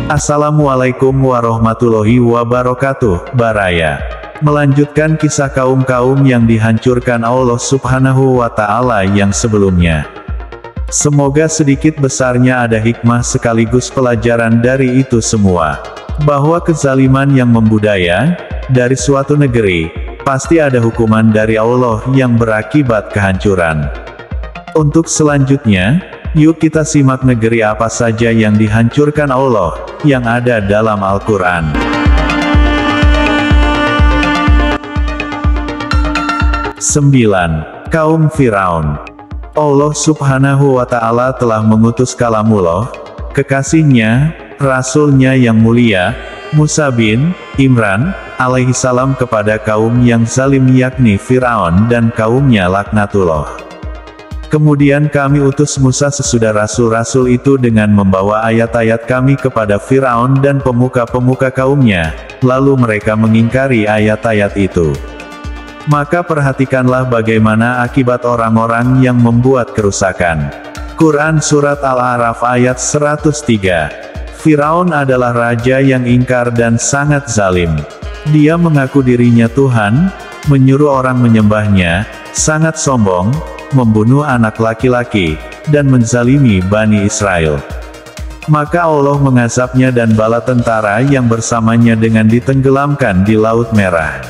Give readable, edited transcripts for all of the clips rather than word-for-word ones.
Assalamualaikum warahmatullahi wabarakatuh. Baraya melanjutkan kisah kaum-kaum yang dihancurkan Allah Subhanahu wa Ta'ala yang sebelumnya. Semoga sedikit besarnya ada hikmah sekaligus pelajaran dari itu semua, bahwa kezaliman yang membudaya dari suatu negeri pasti ada hukuman dari Allah yang berakibat kehancuran. Untuk selanjutnya, yuk kita simak negeri apa saja yang dihancurkan Allah, yang ada dalam Al-Quran. Kaum Firaun. Allah Subhanahu wa Ta'ala telah mengutus Kalamullah, kekasihnya, Rasulnya yang mulia, Musa bin Imran, alaihissalam kepada kaum yang zalim yakni Firaun dan kaumnya laknatullah. Kemudian kami utus Musa sesudah rasul-rasul itu dengan membawa ayat-ayat kami kepada Firaun dan pemuka-pemuka kaumnya, lalu mereka mengingkari ayat-ayat itu. Maka perhatikanlah bagaimana akibat orang-orang yang membuat kerusakan. Quran Surat Al-A'raf ayat 103. Firaun adalah raja yang ingkar dan sangat zalim. Dia mengaku dirinya Tuhan, menyuruh orang menyembahnya, sangat sombong, membunuh anak laki-laki, dan menzalimi Bani Israel. Maka Allah mengazabnya dan bala tentara yang bersamanya dengan ditenggelamkan di Laut Merah.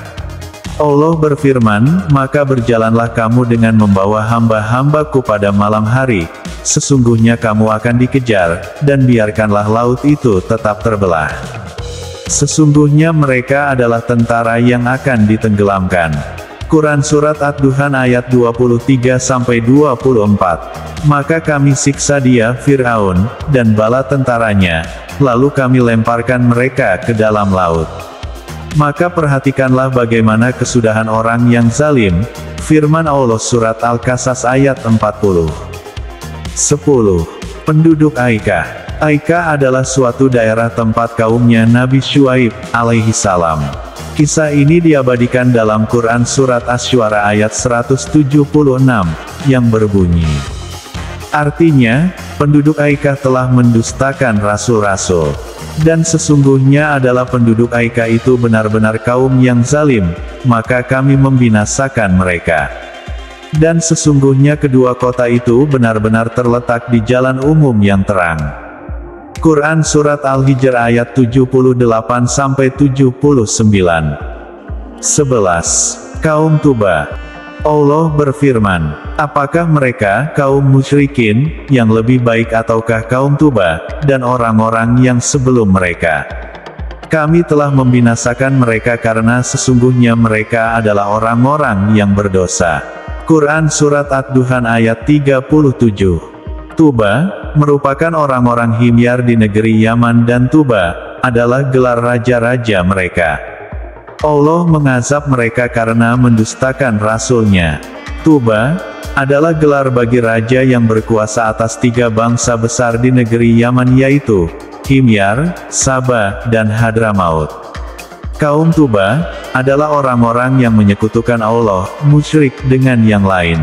Allah berfirman, maka berjalanlah kamu dengan membawa hamba-hambaku pada malam hari, sesungguhnya kamu akan dikejar, dan biarkanlah laut itu tetap terbelah. Sesungguhnya mereka adalah tentara yang akan ditenggelamkan. Quran Surat Ad-Duhan ayat 23-24. Maka kami siksa dia Fir'aun, dan bala tentaranya, lalu kami lemparkan mereka ke dalam laut. Maka perhatikanlah bagaimana kesudahan orang yang zalim, firman Allah Surat Al-Qasas ayat 40. Penduduk Aika. Aika adalah suatu daerah tempat kaumnya Nabi Syuaib, alaihissalam. Kisah ini diabadikan dalam Quran Surat Asy-Syu'ara ayat 176, yang berbunyi. Artinya, penduduk Aika telah mendustakan rasul-rasul. Dan sesungguhnya adalah penduduk Aika itu benar-benar kaum yang zalim, maka kami membinasakan mereka. Dan sesungguhnya kedua kota itu benar-benar terletak di jalan umum yang terang. Quran Surat Al-Hijr ayat 78-79. Kaum Tuba. Allah berfirman, apakah mereka, kaum musyrikin, yang lebih baik ataukah kaum Tuba, dan orang-orang yang sebelum mereka? Kami telah membinasakan mereka karena sesungguhnya mereka adalah orang-orang yang berdosa. Quran Surat Ad-Duhan ayat 37. Tuba merupakan orang-orang Himyar di negeri Yaman dan Tuba adalah gelar raja-raja mereka. Allah mengazab mereka karena mendustakan rasulnya. Tuba adalah gelar bagi raja yang berkuasa atas 3 bangsa besar di negeri Yaman yaitu Himyar, Saba, dan Hadramaut. Kaum Tuba adalah orang-orang yang menyekutukan Allah, musyrik dengan yang lain.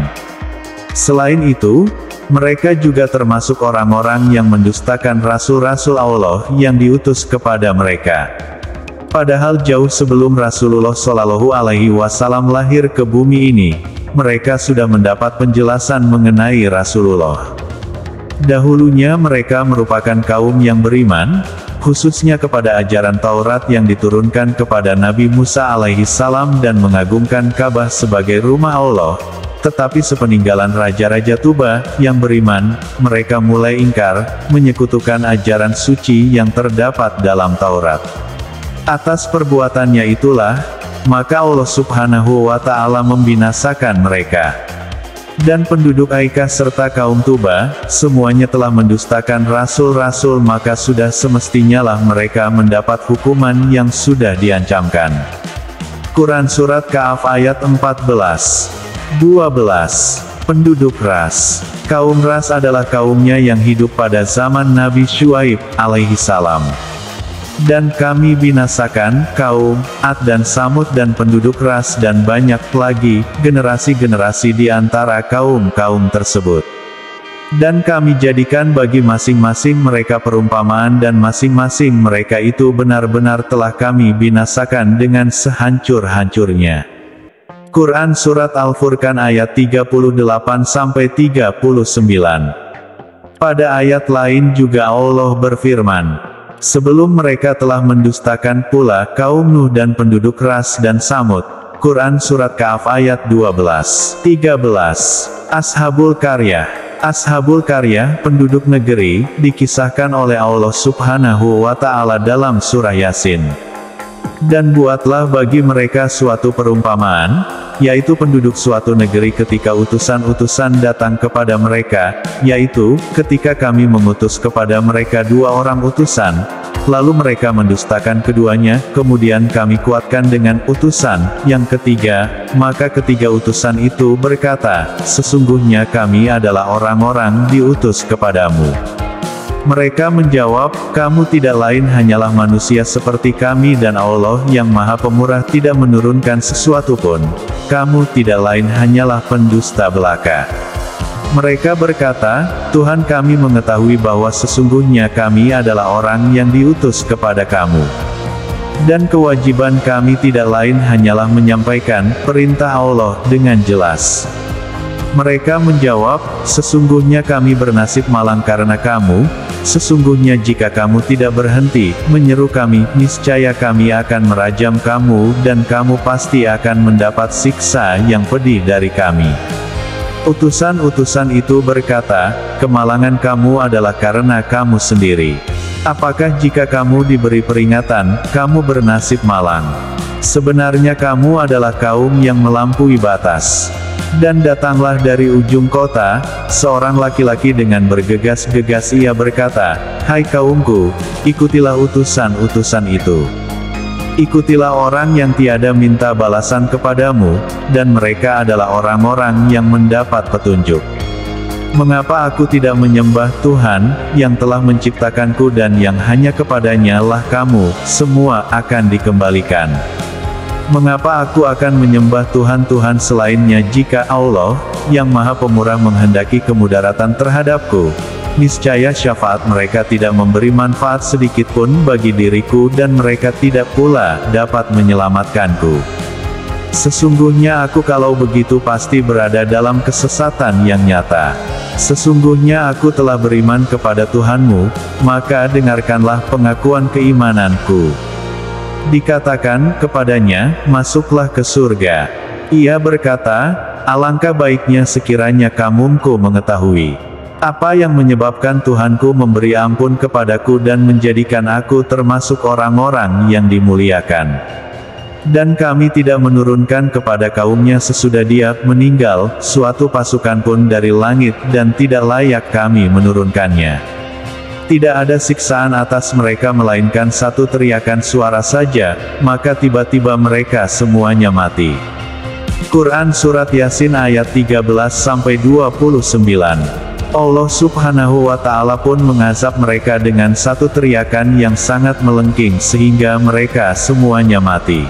Selain itu, mereka juga termasuk orang-orang yang mendustakan rasul-rasul Allah yang diutus kepada mereka. Padahal jauh sebelum Rasulullah Shallallahu Alaihi Wasallam lahir ke bumi ini, mereka sudah mendapat penjelasan mengenai Rasulullah. Dahulunya mereka merupakan kaum yang beriman, khususnya kepada ajaran Taurat yang diturunkan kepada Nabi Musa alaihissalam dan mengagungkan Ka'bah sebagai rumah Allah. Tetapi sepeninggalan Raja-Raja Tuba yang beriman, mereka mulai ingkar, menyekutukan ajaran suci yang terdapat dalam Taurat. Atas perbuatannya itulah, maka Allah Subhanahu wa Ta'ala membinasakan mereka. Dan penduduk Aika serta kaum Tuba, semuanya telah mendustakan rasul-rasul, maka sudah semestinya lah mereka mendapat hukuman yang sudah diancamkan. Quran Surat Ka'af ayat 14. Penduduk Ras. Kaum Ras adalah kaumnya yang hidup pada zaman Nabi Syuaib, alaihissalam. Dan kami binasakan kaum Ad dan Samud dan penduduk Ras dan banyak lagi generasi-generasi di antara kaum-kaum tersebut. Dan kami jadikan bagi masing-masing mereka perumpamaan dan masing-masing mereka itu benar-benar telah kami binasakan dengan sehancur-hancurnya. Quran Surat Al-Furqan ayat 38-39. Pada ayat lain juga Allah berfirman, sebelum mereka telah mendustakan pula kaum Nuh dan penduduk Ras dan Samud. Quran Surat Kahf ayat 12-13. Ashabul Qaryah. Ashabul Qaryah, penduduk negeri, dikisahkan oleh Allah Subhanahu wa Ta'ala dalam surah Yasin. Dan buatlah bagi mereka suatu perumpamaan, yaitu penduduk suatu negeri ketika utusan-utusan datang kepada mereka, yaitu, ketika kami mengutus kepada mereka 2 orang utusan, lalu mereka mendustakan keduanya, kemudian kami kuatkan dengan utusan yang ketiga, maka ketiga utusan itu berkata, sesungguhnya kami adalah orang-orang diutus kepadamu. Mereka menjawab, kamu tidak lain hanyalah manusia seperti kami dan Allah yang Maha Pemurah tidak menurunkan sesuatu pun. Kamu tidak lain hanyalah pendusta belaka. Mereka berkata, Tuhan kami mengetahui bahwa sesungguhnya kami adalah orang yang diutus kepada kamu. Dan kewajiban kami tidak lain hanyalah menyampaikan perintah Allah dengan jelas. Mereka menjawab, sesungguhnya kami bernasib malang karena kamu, sesungguhnya jika kamu tidak berhenti menyeru kami, niscaya kami akan merajam kamu dan kamu pasti akan mendapat siksa yang pedih dari kami. Utusan-utusan itu berkata, kemalangan kamu adalah karena kamu sendiri. Apakah jika kamu diberi peringatan, kamu bernasib malang? Sebenarnya kamu adalah kaum yang melampaui batas. Dan datanglah dari ujung kota, seorang laki-laki dengan bergegas-gegas ia berkata, hai kaumku, ikutilah utusan-utusan itu. Ikutilah orang yang tiada minta balasan kepadamu, dan mereka adalah orang-orang yang mendapat petunjuk. Mengapa aku tidak menyembah Tuhan, yang telah menciptakanku dan yang hanya kepadanya lah kamu, semua akan dikembalikan. Mengapa aku akan menyembah Tuhan-Tuhan selainnya jika Allah, yang Maha Pemurah menghendaki kemudaratan terhadapku? Niscaya syafaat mereka tidak memberi manfaat sedikitpun bagi diriku dan mereka tidak pula dapat menyelamatkanku. Sesungguhnya aku kalau begitu pasti berada dalam kesesatan yang nyata. Sesungguhnya aku telah beriman kepada Tuhanmu, maka dengarkanlah pengakuan keimananku. Dikatakan kepadanya, masuklah ke surga. Ia berkata, alangkah baiknya sekiranya kaumku mengetahui. Apa yang menyebabkan Tuhanku memberi ampun kepadaku dan menjadikan aku termasuk orang-orang yang dimuliakan. Dan kami tidak menurunkan kepada kaumnya sesudah dia meninggal, suatu pasukan pun dari langit dan tidak layak kami menurunkannya. Tidak ada siksaan atas mereka melainkan satu teriakan suara saja, maka tiba-tiba mereka semuanya mati. Quran Surat Yasin ayat 13-29. Allah Subhanahu wa Ta'ala pun mengazab mereka dengan satu teriakan yang sangat melengking sehingga mereka semuanya mati.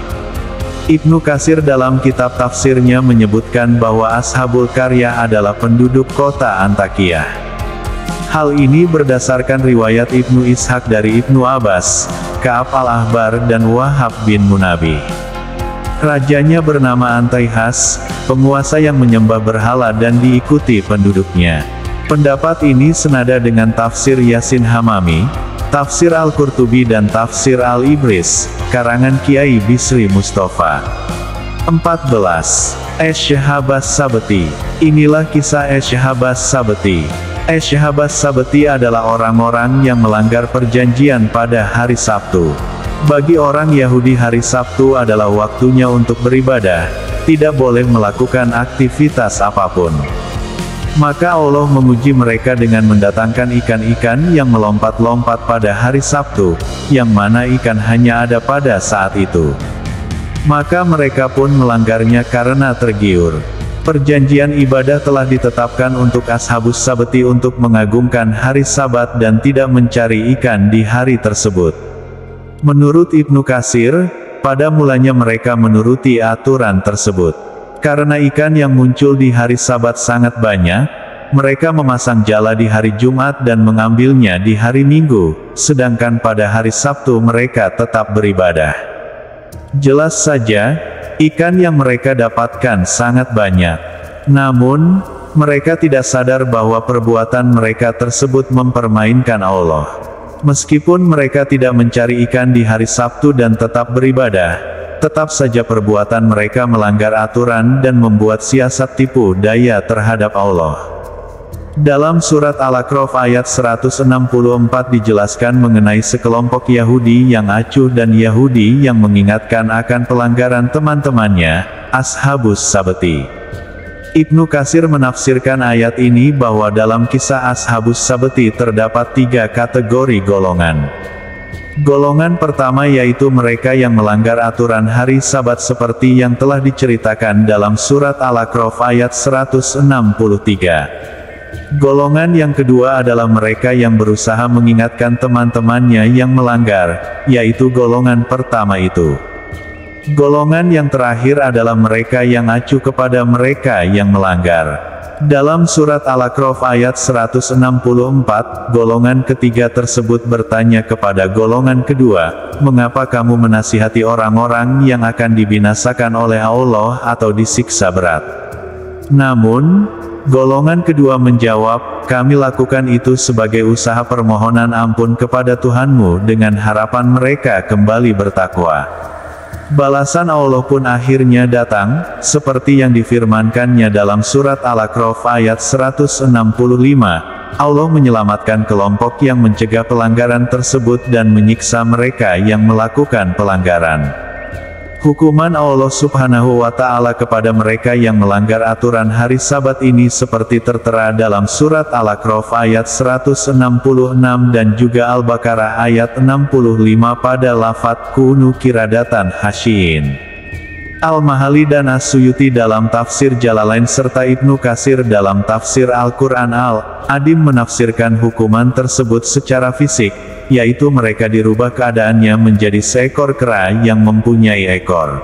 Ibnu Katsir dalam kitab tafsirnya menyebutkan bahwa Ashabul Qaryah adalah penduduk kota Antakya. Hal ini berdasarkan riwayat Ibnu Ishaq dari Ibnu Abbas, Ka'ab al-Ahbar dan Wahab bin Munabbih. Rajanya bernama Antaihas, penguasa yang menyembah berhala dan diikuti penduduknya. Pendapat ini senada dengan tafsir Yasin Hamami, tafsir Al-Qurtubi dan tafsir Al-Ibris, karangan Kiai Bisri Mustafa. 14. Ashabas Sabti. Inilah kisah Ashabas Sabti. Ashabas Sabti adalah orang-orang yang melanggar perjanjian pada hari Sabtu. Bagi orang Yahudi hari Sabtu adalah waktunya untuk beribadah, tidak boleh melakukan aktivitas apapun. Maka Allah menguji mereka dengan mendatangkan ikan-ikan yang melompat-lompat pada hari Sabtu, yang mana ikan hanya ada pada saat itu. Maka mereka pun melanggarnya karena tergiur. Perjanjian ibadah telah ditetapkan untuk Ashabus Sabti untuk mengagungkan hari Sabat dan tidak mencari ikan di hari tersebut. Menurut Ibnu Katsir, pada mulanya mereka menuruti aturan tersebut. Karena ikan yang muncul di hari Sabat sangat banyak, mereka memasang jala di hari Jumat dan mengambilnya di hari Minggu, sedangkan pada hari Sabtu mereka tetap beribadah. Jelas saja, ikan yang mereka dapatkan sangat banyak. Namun, mereka tidak sadar bahwa perbuatan mereka tersebut mempermainkan Allah. Meskipun mereka tidak mencari ikan di hari Sabtu dan tetap beribadah, tetap saja perbuatan mereka melanggar aturan dan membuat siasat tipu daya terhadap Allah. Dalam surat Al-A'raf ayat 164 dijelaskan mengenai sekelompok Yahudi yang acuh dan Yahudi yang mengingatkan akan pelanggaran teman-temannya, Ashabus Sabti. Ibnu Katsir menafsirkan ayat ini bahwa dalam kisah Ashabus Sabti terdapat 3 kategori golongan. Golongan pertama yaitu mereka yang melanggar aturan hari Sabat seperti yang telah diceritakan dalam surat Al-A'raf ayat 163. Golongan yang kedua adalah mereka yang berusaha mengingatkan teman-temannya yang melanggar, yaitu golongan pertama itu. Golongan yang terakhir adalah mereka yang acuh kepada mereka yang melanggar. Dalam surat Al-A'raf ayat 164, golongan ketiga tersebut bertanya kepada golongan kedua, "Mengapa kamu menasihati orang-orang yang akan dibinasakan oleh Allah atau disiksa berat?" Namun, golongan kedua menjawab, "Kami lakukan itu sebagai usaha permohonan ampun kepada Tuhanmu dengan harapan mereka kembali bertakwa." Balasan Allah pun akhirnya datang, seperti yang difirmankannya dalam surat Al-A'raf ayat 165, Allah menyelamatkan kelompok yang mencegah pelanggaran tersebut dan menyiksa mereka yang melakukan pelanggaran. Hukuman Allah Subhanahu wa Ta'ala kepada mereka yang melanggar aturan hari Sabat ini seperti tertera dalam surat Al-A'raf ayat 166 dan juga Al-Baqarah ayat 65 pada lafadz kunu kiradatan khasyiin. Al-Mahali dan As-Suyuti dalam tafsir Jalalain serta Ibnu Katsir dalam tafsir Al-Quran Al-Adim menafsirkan hukuman tersebut secara fisik, yaitu mereka dirubah keadaannya menjadi seekor kera yang mempunyai ekor.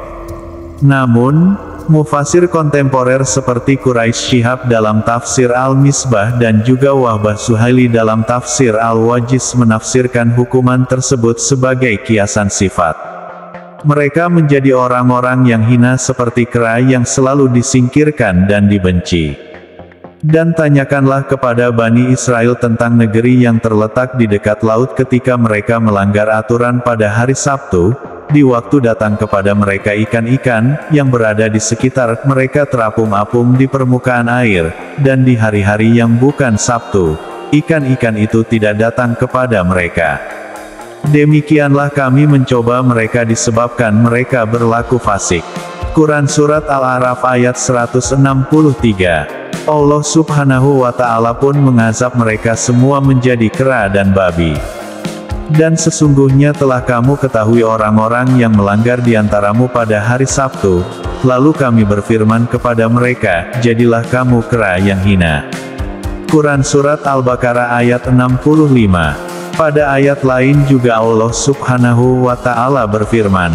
Namun, mufasir kontemporer seperti Quraisy Shihab dalam tafsir Al-Misbah dan juga Wahbah Suhaili dalam tafsir Al-Wajiz menafsirkan hukuman tersebut sebagai kiasan sifat. Mereka menjadi orang-orang yang hina seperti kera yang selalu disingkirkan dan dibenci. Dan tanyakanlah kepada Bani Israel tentang negeri yang terletak di dekat laut ketika mereka melanggar aturan pada hari Sabtu, di waktu datang kepada mereka ikan-ikan, yang berada di sekitar mereka terapung-apung di permukaan air, dan di hari-hari yang bukan Sabtu, ikan-ikan itu tidak datang kepada mereka. Demikianlah kami mencoba mereka disebabkan mereka berlaku fasik. Quran Surat Al-A'raf ayat 163. Allah Subhanahu wa Ta'ala pun mengazab mereka semua menjadi kera dan babi. Dan sesungguhnya telah kamu ketahui orang-orang yang melanggar di antaramu pada hari Sabtu, lalu kami berfirman kepada mereka, jadilah kamu kera yang hina. Quran Surat Al-Baqarah ayat 65. Pada ayat lain juga Allah Subhanahu wa Ta'ala berfirman,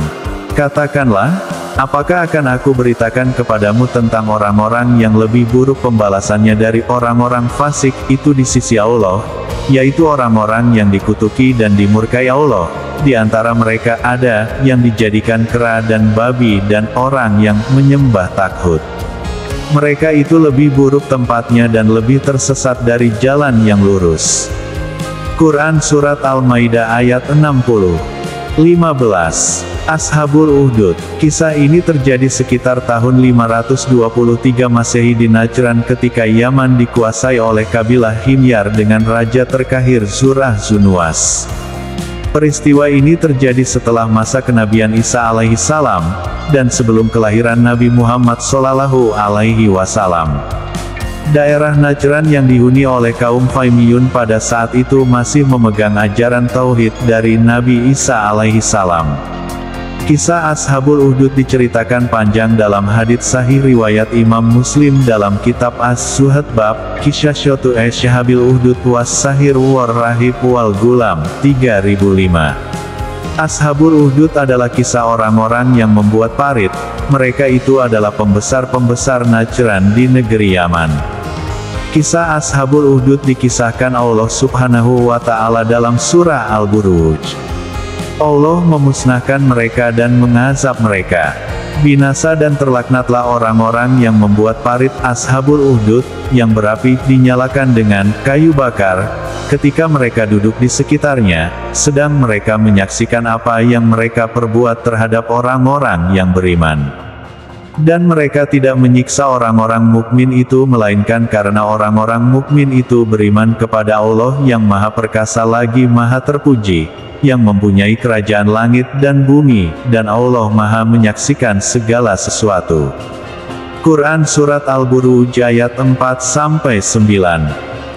"Katakanlah, apakah akan aku beritakan kepadamu tentang orang-orang yang lebih buruk pembalasannya dari orang-orang fasik itu di sisi Allah, yaitu orang-orang yang dikutuki dan dimurkai Allah. Di antara mereka ada yang dijadikan kera dan babi dan orang yang menyembah taghut. Mereka itu lebih buruk tempatnya dan lebih tersesat dari jalan yang lurus." Quran Surat Al-Maidah ayat 15. Ashabul Uhdud. Kisah ini terjadi sekitar tahun 523 Masehi di Najran ketika Yaman dikuasai oleh kabilah Himyar dengan raja terkahir Zur'ah Zunuwas. Peristiwa ini terjadi setelah masa kenabian Isa alaihi salam, dan sebelum kelahiran Nabi Muhammad sallallahu alaihi wasallam. Daerah Najran yang dihuni oleh kaum Faimiyun pada saat itu masih memegang ajaran Tauhid dari Nabi Isa alaihi salam. Kisah Ashabul Uhdud diceritakan panjang dalam hadits sahih riwayat Imam Muslim dalam kitab As-Zuhad bab, Kisyasyatu Ashabil Uhdud was Sahir war Rahib wal Gulam, 3005. Ashabul Uhdud adalah kisah orang-orang yang membuat parit, mereka itu adalah pembesar-pembesar Najran di negeri Yaman. Kisah Ashabul Ukhdud dikisahkan Allah Subhanahu wa Ta'ala dalam surah Al-Buruj. Allah memusnahkan mereka dan mengazab mereka. Binasa dan terlaknatlah orang-orang yang membuat parit Ashabul Ukhdud, yang berapi dinyalakan dengan kayu bakar, ketika mereka duduk di sekitarnya, sedang mereka menyaksikan apa yang mereka perbuat terhadap orang-orang yang beriman. Dan mereka tidak menyiksa orang-orang mukmin itu melainkan karena orang-orang mukmin itu beriman kepada Allah yang Maha Perkasa lagi Maha Terpuji, yang mempunyai kerajaan langit dan bumi, dan Allah Maha menyaksikan segala sesuatu. Quran Surat Al-Buruj ayat 4-9.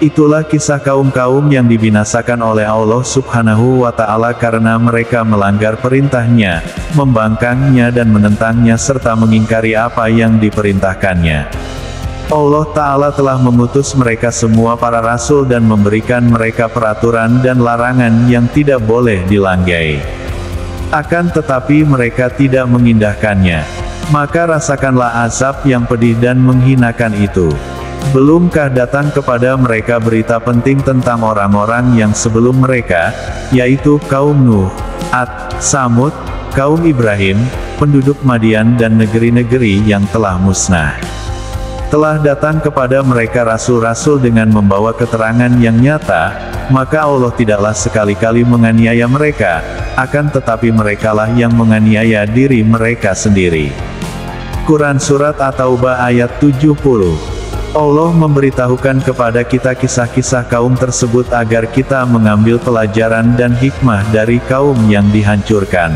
Itulah kisah kaum-kaum yang dibinasakan oleh Allah Subhanahu wa Ta'ala karena mereka melanggar perintahnya, membangkangnya dan menentangnya serta mengingkari apa yang diperintahkannya. Allah Ta'ala telah mengutus mereka semua para rasul dan memberikan mereka peraturan dan larangan yang tidak boleh dilanggai. Akan tetapi mereka tidak mengindahkannya. Maka rasakanlah azab yang pedih dan menghinakan itu. Belumkah datang kepada mereka berita penting tentang orang-orang yang sebelum mereka, yaitu kaum Nuh, Ad, Samud, kaum Ibrahim, penduduk Madian dan negeri-negeri yang telah musnah. Telah datang kepada mereka rasul-rasul dengan membawa keterangan yang nyata, maka Allah tidaklah sekali-kali menganiaya mereka, akan tetapi merekalah yang menganiaya diri mereka sendiri. Quran Surat At-Taubah ayat 70. Allah memberitahukan kepada kita kisah-kisah kaum tersebut agar kita mengambil pelajaran dan hikmah dari kaum yang dihancurkan.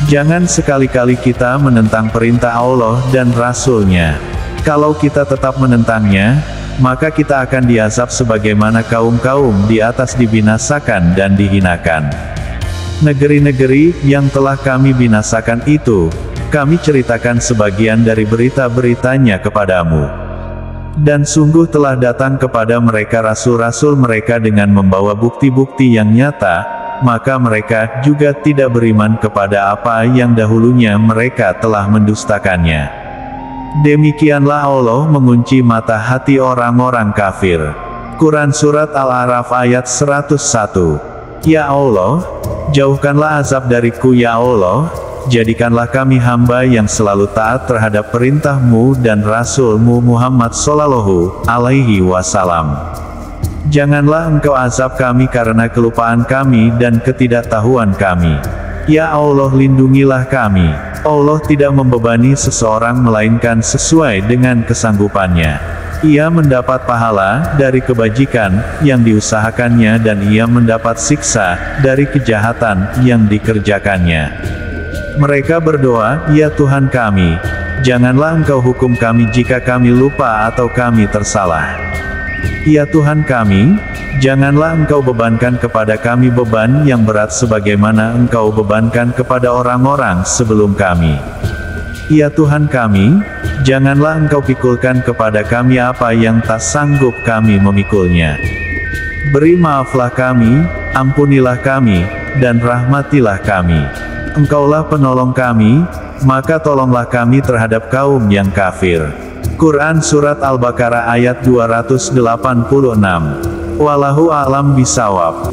Jangan sekali-kali kita menentang perintah Allah dan Rasul-Nya. Kalau kita tetap menentangnya, maka kita akan diazab sebagaimana kaum-kaum di atas dibinasakan dan dihinakan. Negeri-negeri yang telah kami binasakan itu, kami ceritakan sebagian dari berita-beritanya kepadamu. Dan sungguh telah datang kepada mereka rasul-rasul mereka dengan membawa bukti-bukti yang nyata, maka mereka juga tidak beriman kepada apa yang dahulunya mereka telah mendustakannya. Demikianlah Allah mengunci mata hati orang-orang kafir. Quran Surat Al-A'raf ayat 101. Ya Allah, jauhkanlah azab dariku ya Allah, jadikanlah kami hamba yang selalu taat terhadap perintah-Mu dan Rasul-Mu Muhammad Sallallahu Alaihi Wasallam. Janganlah Engkau azab kami karena kelupaan kami dan ketidaktahuan kami. Ya Allah, lindungilah kami. Allah tidak membebani seseorang melainkan sesuai dengan kesanggupannya. Ia mendapat pahala dari kebajikan yang diusahakannya dan ia mendapat siksa dari kejahatan yang dikerjakannya. Mereka berdoa, ya Tuhan kami, janganlah Engkau hukum kami jika kami lupa atau kami tersalah. Ya Tuhan kami, janganlah Engkau bebankan kepada kami beban yang berat sebagaimana Engkau bebankan kepada orang-orang sebelum kami. Ya Tuhan kami, janganlah Engkau pikulkan kepada kami apa yang tak sanggup kami memikulnya. Beri maaflah kami, ampunilah kami, dan rahmatilah kami. Engkaulah penolong kami, maka tolonglah kami terhadap kaum yang kafir. Quran Surat Al-Baqarah ayat 286. Wallahu a'lam bishawab.